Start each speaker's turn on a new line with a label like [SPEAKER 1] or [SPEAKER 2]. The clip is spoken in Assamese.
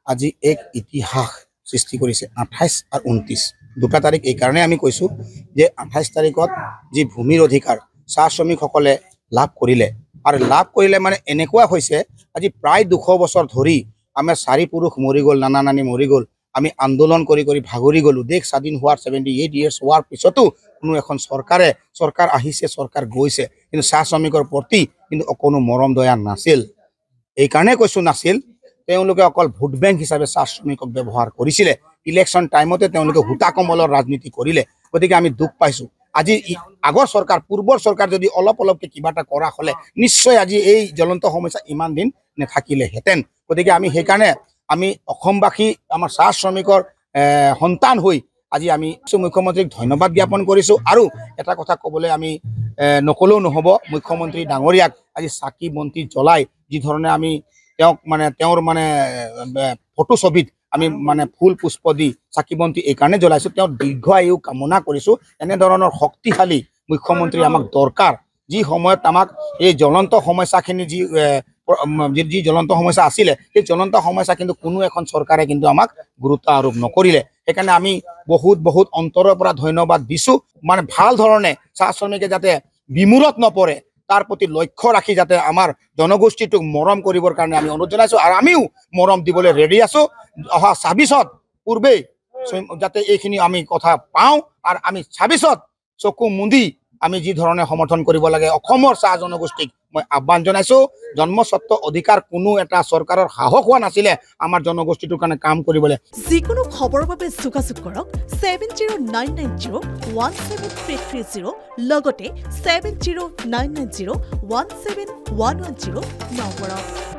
[SPEAKER 1] আজি এক ইতিহাস সৃষ্টি কৰিছে 28 আৰু 29 দুটা তাৰিখ এই কাৰণে আমি কৈছো যে 28 তাৰিখত যি ভূমিৰ অধিকাৰ চাহ শ্ৰমিকসকলে লাভ কৰিলে আৰু লাভ কৰিলে মানে এনেকুৱা হৈছে আজি প্ৰায় 200 বছৰ ধৰি আমাৰ চাৰি পুৰুষ মৰি গ'ল নানা নানি মৰি গ'ল আমি আন্দোলন কৰি ভাগৰি গ'লো দেশ স্বাধীন হোৱাৰ 78 ইয়াৰ্ছ হোৱাৰ পিছতো কোনো এখন চৰকাৰ আহিছে চৰকাৰ গৈছে কিন্তু চাহ শ্ৰমিকৰ প্ৰতি কিন্তু কোনো মৰম দয়া নাছিল এই কাৰণে কৈছো নাছিল তেওঁলোকে অকল ভোট বেংক হিচাপে চাহ শ্ৰমিকক ব্যৱহাৰ কৰিছিলে ইলেকশ্যন টাইমতে তেওঁলোকে হুতা কমলৰ ৰাজনীতি কৰিলে গতিকে আমি দুখ পাইছো আজি আগৰ চৰকাৰ পূৰ্বৰ চৰকাৰ যদি অলপকে কিবা এটা কৰা হলে নিশ্চয় আজি এই জ্বলন্ত সমস্যা ইমান দিন নাথাকিলে হেতেন গতিকে আমি সেইকাৰণে আমি অসমবাসী আমাৰ চাহ শ্ৰমিকৰ সন্তান হৈ আজি আমি মুখ্যমন্ত্ৰীক ধন্যবাদ জ্ঞাপন কৰিছো আৰু এটা কথা ক'বলৈ আমি নকলেও নহব মুখ্যমন্ত্ৰী ডাঙৰীয়াক আজি চাকি বন্তি জ্বলাই যি ধৰণে আমি তেওঁক মানে তেওঁৰ মানে ফটো ছবিত আমি মানে ফুল পুষ্প দি চাকি বন্তি এই কাৰণে জ্বলাইছো তেওঁৰ দীৰ্ঘ আয়ু কামনা কৰিছো এনে ধৰণৰ শক্তিশালী মুখ্যমন্ত্ৰী আমাক দৰকাৰ যি সময়ত আমাক এই জ্বলন্ত সমস্যাখিনি যি জ্বলন্ত সমস্যা আছিলে সেই জ্বলন্ত সমস্যা কিন্তু কোনো এখন চৰকাৰে কিন্তু আমাক গুৰুত্ব আৰোপ নকৰিলে সেইকাৰণে আমি বহুত অন্তৰৰ পৰা ধন্যবাদ দিছো মানে ভাল ধৰণে চাহ শ্ৰমিকে যাতে বিমূৰত নপৰে তাৰ প্ৰতি লক্ষ্য ৰাখি যাতে আমাৰ জনগোষ্ঠীটোক মৰম কৰিবৰ কাৰণে আমি অনুৰোধ জনাইছো আৰু আমিও মৰম দিবলৈ ৰেডি আছো অহা 26ত পূৰ্বেই যাতে এইখিনি আমি কথা পাওঁ আৰু আমি 26ত চকু মুদি আমি যি ধৰণে সমৰ্থন কৰিব লাগে অসমৰ চাহ জনগোষ্ঠীক মই আহ্বান জনাইছো জন্মস্বত্ব অধিকাৰ কোনো এটা চৰকাৰৰ সাহস হোৱা নাছিলে আমাৰ জনগোষ্ঠীটোৰ কাৰণে কাম কৰিবলৈ
[SPEAKER 2] যিকোনো খবৰৰ বাবে যোগাযোগ কৰক 7099017330 লগতে 7099017110 নম্বৰত